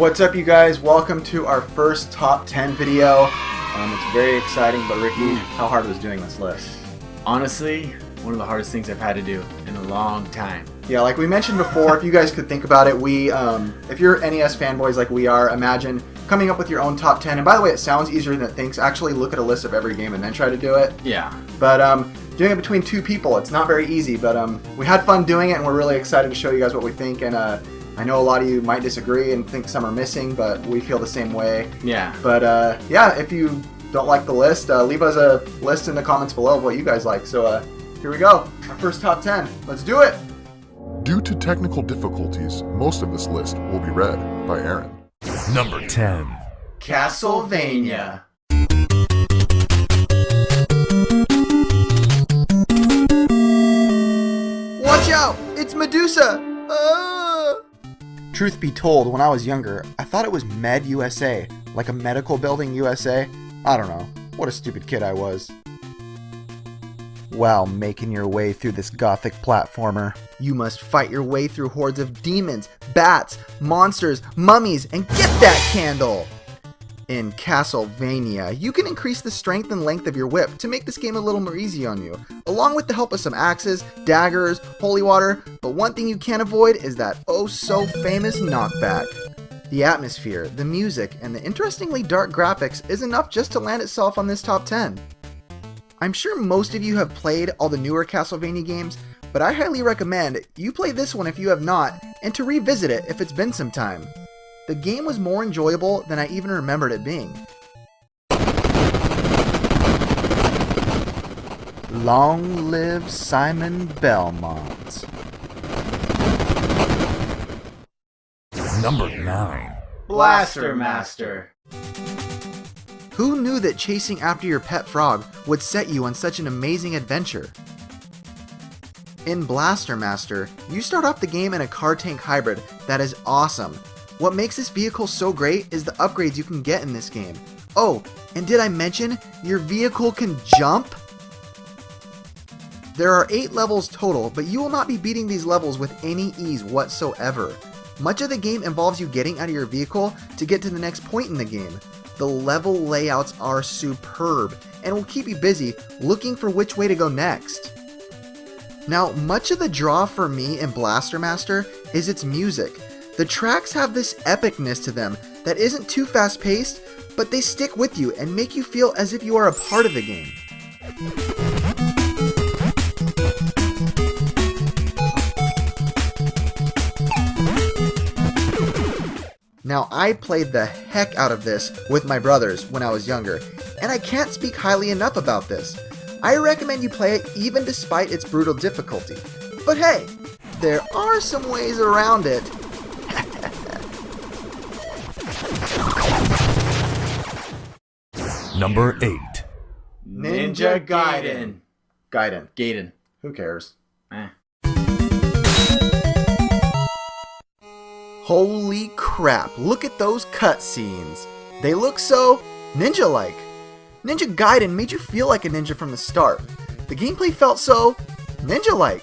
What's up, you guys? Welcome to our first top 10 video. It's very exciting, but Ricky, how hard was doing this list? Honestly, one of the hardest things I've had to do in a long time. Yeah, like we mentioned before, if you guys could think about it, if you're NES fanboys like we are, imagine coming up with your own top 10. And by the way, it sounds easier than it thinks. Actually, look at a list of every game and then try to do it. Yeah. But doing it between two people, it's not very easy. But we had fun doing it, and we're really excited to show you guys what we think. And I know a lot of you might disagree and think some are missing, but we feel the same way. Yeah. But yeah, if you don't like the list, leave us a list in the comments below of what you guys like. So here we go, our first top 10. Let's do it! Due to technical difficulties, most of this list will be read by Aaron. Number 10. Castlevania. Watch out! It's Medusa! Truth be told, when I was younger, I thought it was Med USA, like a medical building USA. I don't know. What a stupid kid I was. While making your way through this gothic platformer, you must fight your way through hordes of demons, bats, monsters, mummies, and get that candle! In Castlevania, you can increase the strength and length of your whip to make this game a little more easy on you, along with the help of some axes, daggers, holy water, but one thing you can't avoid is that oh so famous knockback. The atmosphere, the music, and the interestingly dark graphics is enough just to land itself on this top 10. I'm sure most of you have played all the newer Castlevania games, but I highly recommend you play this one if you have not, and to revisit it if it's been some time. The game was more enjoyable than I even remembered it being. Long live Simon Belmont. Number 9. Blaster Master. Who knew that chasing after your pet frog would set you on such an amazing adventure? In Blaster Master, you start off the game in a car tank hybrid that is awesome. What makes this vehicle so great is the upgrades you can get in this game. Oh, and did I mention your vehicle can jump? There are 8 levels total, but you will not be beating these levels with any ease whatsoever. Much of the game involves you getting out of your vehicle to get to the next point in the game. The level layouts are superb and will keep you busy looking for which way to go next. Now, much of the draw for me in Blaster Master is its music. The tracks have this epicness to them that isn't too fast-paced, but they stick with you and make you feel as if you are a part of the game. Now, I played the heck out of this with my brothers when I was younger, and I can't speak highly enough about this. I recommend you play it even despite its brutal difficulty. But hey, there are some ways around it. Number 8. Ninja Gaiden. Gaiden. Who cares? Holy crap, look at those cutscenes. They look so ninja-like. Ninja Gaiden made you feel like a ninja from the start. The gameplay felt so ninja-like.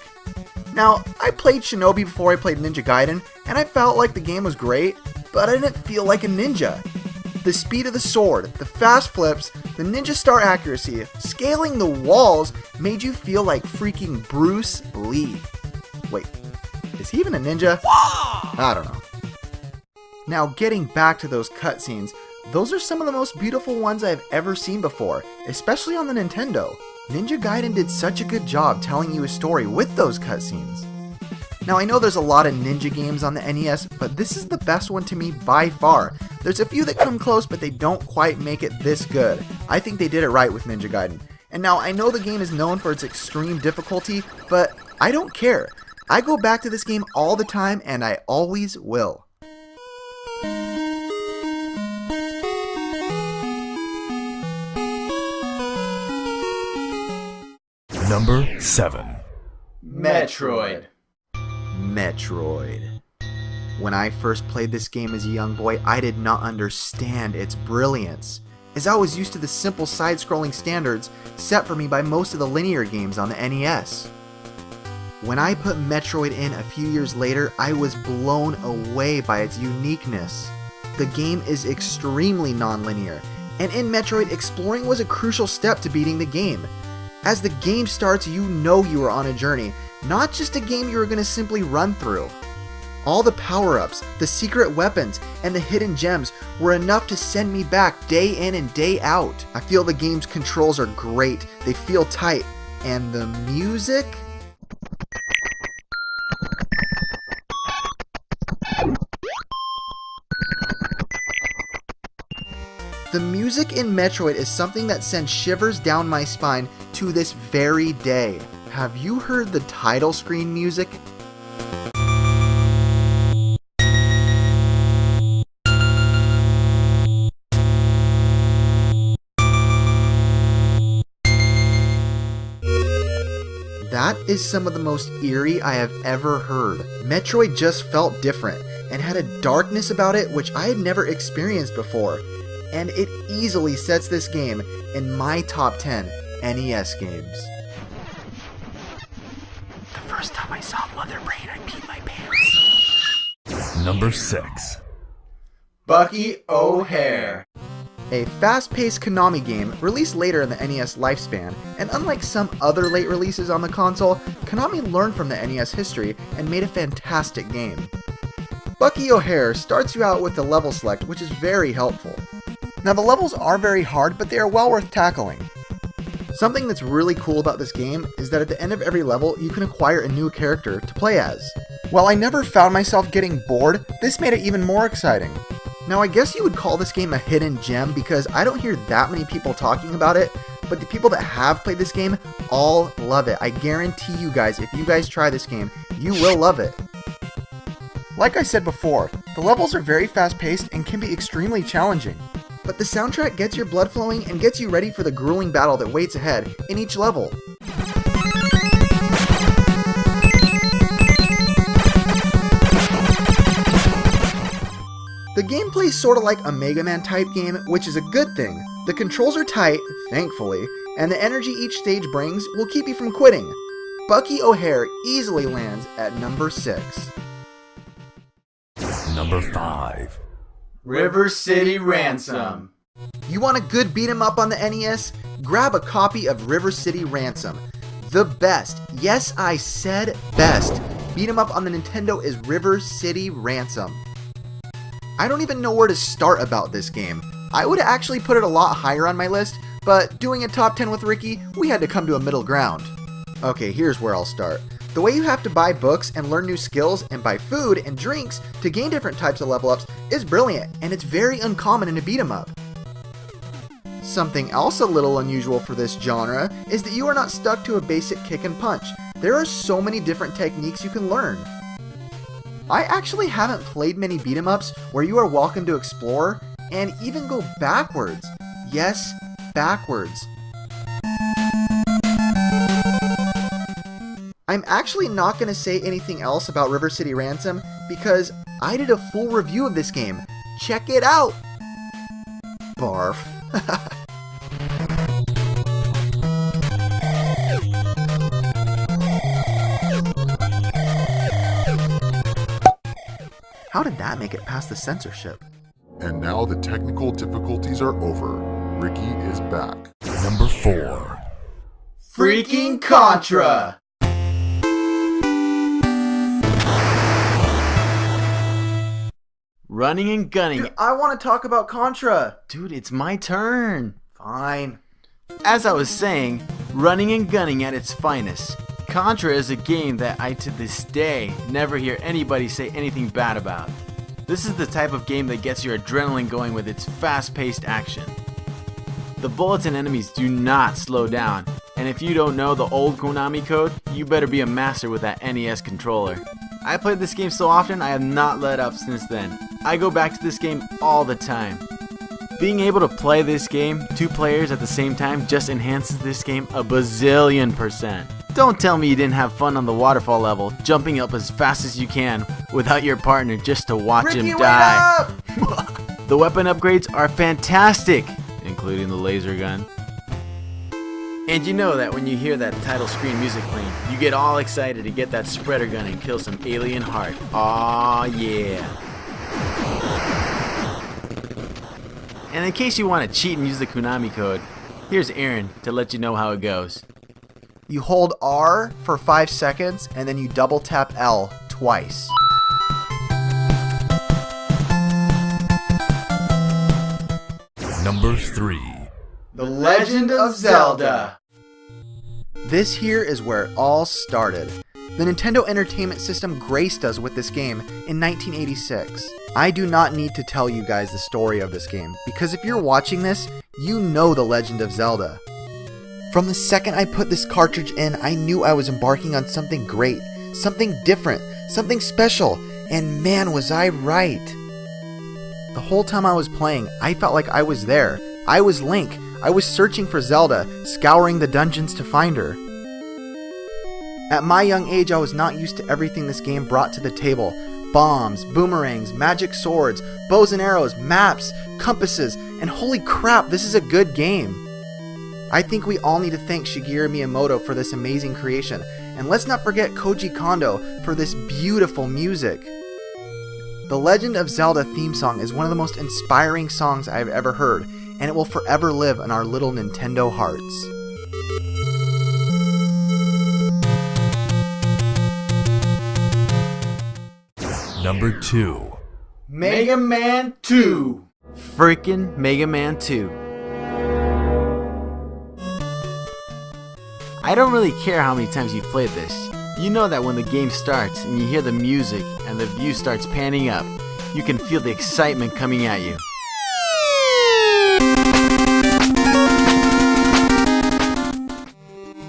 Now, I played Shinobi before I played Ninja Gaiden, and I felt like the game was great, but I didn't feel like a ninja. The speed of the sword, the fast flips, the ninja star accuracy, scaling the walls made you feel like freaking Bruce Lee. Wait, is he even a ninja? I don't know. Now, getting back to those cutscenes, those are some of the most beautiful ones I've ever seen before, especially on the Nintendo. Ninja Gaiden did such a good job telling you a story with those cutscenes. Now, I know there's a lot of ninja games on the NES, but this is the best one to me by far. There's a few that come close, but they don't quite make it this good. I think they did it right with Ninja Gaiden. And now, I know the game is known for its extreme difficulty, but I don't care. I go back to this game all the time, and I always will. Number 7. Metroid. Metroid. When I first played this game as a young boy, I did not understand its brilliance, as I was used to the simple side-scrolling standards set for me by most of the linear games on the NES. When I put Metroid in a few years later, I was blown away by its uniqueness. the game is extremely non-linear, and in Metroid, exploring was a crucial step to beating the game. As the game starts, you know you are on a journey, not just a game you are going to simply run through. All the power-ups, the secret weapons, and the hidden gems were enough to send me back day in and day out. I feel the game's controls are great, they feel tight, and the music? The music in Metroid is something that sends shivers down my spine to this very day. Have you heard the title screen music? That is some of the most eerie I have ever heard. Metroid just felt different and had a darkness about it which I had never experienced before. And it easily sets this game in my top 10 NES games. The first time I saw Mother Brain, I peed my pants. Number 6. Bucky O'Hare. A fast-paced Konami game released later in the NES lifespan, and unlike some other late releases on the console, Konami learned from the NES history and made a fantastic game. Bucky O'Hare starts you out with the level select, which is very helpful. Now the levels are very hard, but they are well worth tackling. Something that's really cool about this game is that at the end of every level, you can acquire a new character to play as. While I never found myself getting bored, this made it even more exciting. Now I guess you would call this game a hidden gem because I don't hear that many people talking about it, but the people that have played this game all love it. I guarantee you guys, if you guys try this game, you will love it. Like I said before, the levels are very fast-paced and can be extremely challenging. But the soundtrack gets your blood flowing and gets you ready for the grueling battle that waits ahead in each level. The gameplay's sorta like a Mega Man type game, which is a good thing. The controls are tight, thankfully, and the energy each stage brings will keep you from quitting. Bucky O'Hare easily lands at number 6. Number 5. River City Ransom. You want a good beat 'em up on the NES? Grab a copy of River City Ransom. The best, yes I said best, beat 'em up on the Nintendo is River City Ransom. I don't even know where to start about this game. I would actually put it a lot higher on my list, but doing a top 10 with Ricky, we had to come to a middle ground. Okay, here's where I'll start. The way you have to buy books and learn new skills and buy food and drinks to gain different types of level ups is brilliant, and it's very uncommon in a beat 'em up. Something else a little unusual for this genre is that you are not stuck to a basic kick and punch. There are so many different techniques you can learn. I actually haven't played many beat 'em ups where you are welcome to explore and even go backwards. Yes, backwards. I'm actually not going to say anything else about River City Ransom because I did a full review of this game. Check it out! Barf. How did that make it past the censorship? And now the technical difficulties are over. Ricky is back. Number 4. Freaking Contra. Running and gunning. Dude, I want to talk about Contra. Dude, it's my turn. Fine. As I was saying, running and gunning at its finest. Contra is a game that I to this day never hear anybody say anything bad about. This is the type of game that gets your adrenaline going with its fast-paced action. The bullets and enemies do not slow down, and if you don't know the old Konami code, you better be a master with that NES controller. I played this game so often I have not let up since then. I go back to this game all the time. Being able to play this game, 2 players at the same time, just enhances this game a bazillion %. Don't tell me you didn't have fun on the waterfall level, jumping up as fast as you can without your partner just to watch Ricky, him die. wait up! The weapon upgrades are fantastic, including the laser gun. And you know that when you hear that title screen music playing, you get all excited to get that spreader gun and kill some alien heart. Aw yeah. And in case you want to cheat and use the Konami code, here's Aaron to let you know how it goes. You hold R for 5 seconds and then you double tap L twice. Number 3. The Legend of Zelda. This here is where it all started. The Nintendo Entertainment System graced us with this game in 1986. I do not need to tell you guys the story of this game, because if you're watching this, you know The Legend of Zelda. From the second I put this cartridge in, I knew I was embarking on something great, something different, something special, and man was I right. The whole time I was playing, I felt like I was there. I was Link. I was searching for Zelda, scouring the dungeons to find her. At my young age, I was not used to everything this game brought to the table. Bombs, boomerangs, magic swords, bows and arrows, maps, compasses, and holy crap, this is a good game. I think we all need to thank Shigeru Miyamoto for this amazing creation, and let's not forget Koji Kondo for this beautiful music. The Legend of Zelda theme song is one of the most inspiring songs I have ever heard, and it will forever live in our little Nintendo hearts. Number 2. Mega Man 2. Freaking Mega Man 2. I don't really care how many times you've played this. You know that when the game starts and you hear the music and the view starts panning up, you can feel the excitement coming at you.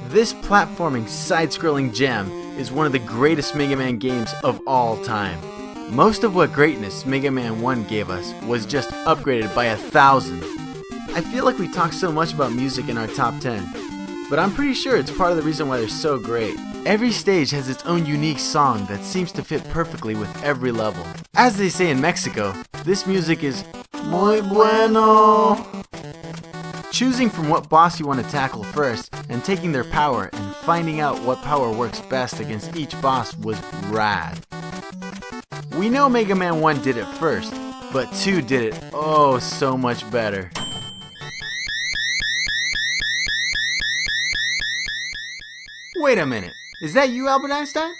This platforming side-scrolling gem is one of the greatest Mega Man games of all time. Most of what greatness Mega Man 1 gave us was just upgraded by 1,000. I feel like we talk so much about music in our top 10, but I'm pretty sure it's part of the reason why they're so great. Every stage has its own unique song that seems to fit perfectly with every level. As they say in Mexico, this music is muy bueno. Choosing from what boss you want to tackle first and taking their power and finding out what power works best against each boss was rad. We know Mega Man 1 did it first, but 2 did it oh so much better. Wait a minute, is that you, Albert Einstein?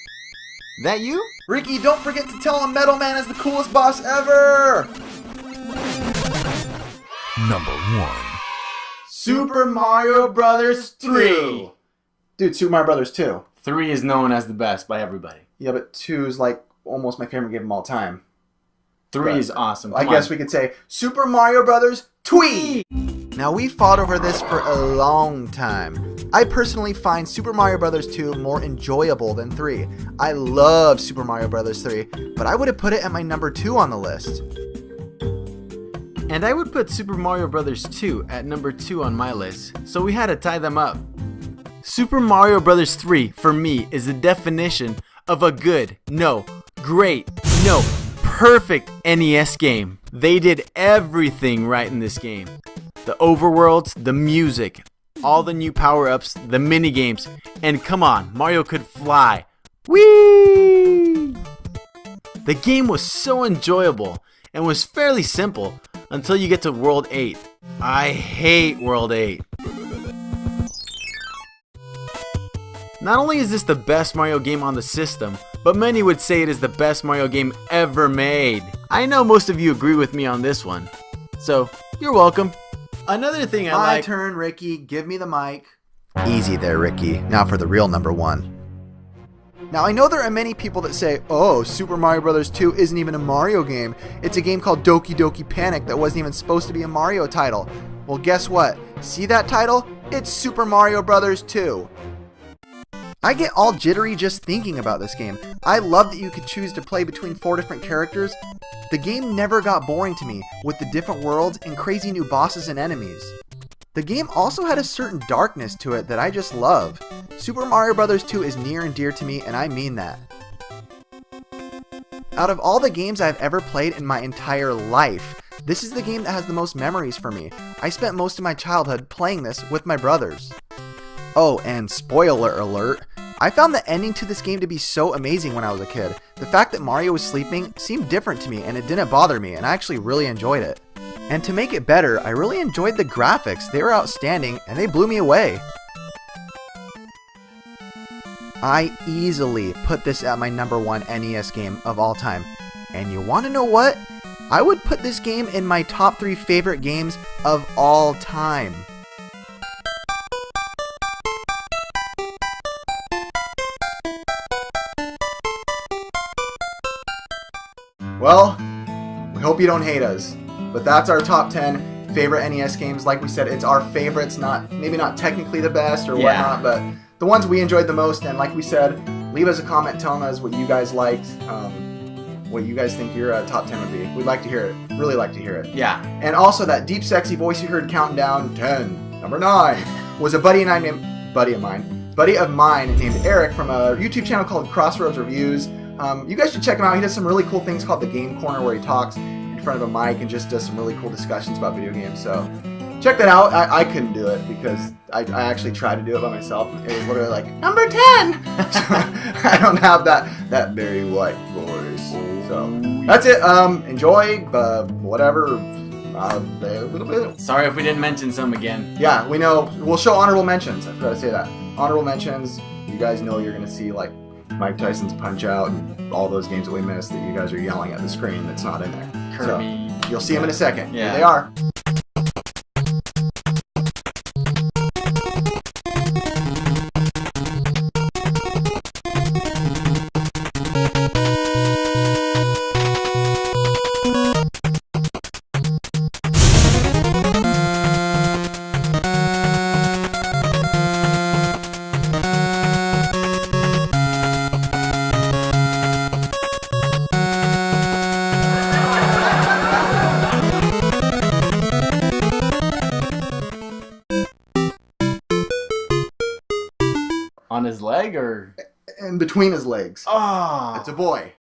That you? Ricky, don't forget to tell him Metal Man is the coolest boss ever! Number 1. Super Mario Bros. 3. Dude, Super Mario Bros. 2. 3 is known as the best by everybody. Yeah, but 2 is like almost my favorite game of all time. 3 is awesome. I guess we could say Super Mario Bros. Twee! Now we fought over this for a long time. I personally find Super Mario Bros. 2 more enjoyable than 3. I love Super Mario Bros. 3, but I would have put it at my number 2 on the list. And I would put Super Mario Bros. 2 at number 2 on my list, so we had to tie them up. Super Mario Bros. 3, for me, is the definition of a good, no, great, no, perfect NES game. They did everything right in this game. The overworlds, the music, all the new power-ups, the minigames, and come on, Mario could fly. Whee! The game was so enjoyable and was fairly simple until you get to World 8. I hate World 8. Not only is this the best Mario game on the system, but many would say it is the best Mario game ever made. I know most of you agree with me on this one, so you're welcome. Another thing I like... My turn, Ricky. Give me the mic. Easy there, Ricky. Now for the real number 1. Now, I know there are many people that say, oh, Super Mario Bros. 2 isn't even a Mario game. It's a game called Doki Doki Panic that wasn't even supposed to be a Mario title. Well, guess what? See that title? It's Super Mario Bros. 2. I get all jittery just thinking about this game. I love that you could choose to play between 4 different characters. The game never got boring to me with the different worlds and crazy new bosses and enemies. The game also had a certain darkness to it that I just love. Super Mario Bros. 2 is near and dear to me, and I mean that. Out of all the games I've ever played in my entire life, this is the game that has the most memories for me. I spent most of my childhood playing this with my brothers. Oh, and spoiler alert, I found the ending to this game to be so amazing when I was a kid. The fact that Mario was sleeping seemed different to me and it didn't bother me, and I actually really enjoyed it. And to make it better, I really enjoyed the graphics. They were outstanding and they blew me away. I easily put this at my number 1 NES game of all time. And you want to know what? I would put this game in my top 3 favorite games of all time. Well, we hope you don't hate us, but that's our top 10 favorite NES games. Like we said, it's our favorites, maybe not technically the best or whatnot, but the ones we enjoyed the most. And like we said, leave us a comment telling us what you guys liked, what you guys think your top 10 would be. We'd like to hear it. Really like to hear it. Yeah. And also that deep, sexy voice you heard counting down 10, number 9, was a buddy of mine named Eric from a YouTube channel called Crossroads Reviews. You guys should check him out. He does some really cool things called the Game Corner, where he talks in front of a mic and just does some really cool discussions about video games. So check that out. I couldn't do it because I actually tried to do it by myself. It was literally like, number 10! I don't have that very white voice. So that's it. Enjoy, whatever. Sorry if we didn't mention some again. Yeah, we know. We'll show honorable mentions. I forgot to say that. Honorable mentions. You guys know you're going to see like Mike Tyson's Punch-Out and all those games that we missed that you guys are yelling at the screen that's not in there. Kirby. So, you'll see them in a second. Yeah. Here they are. On his leg or? In between his legs. Oh. It's a boy.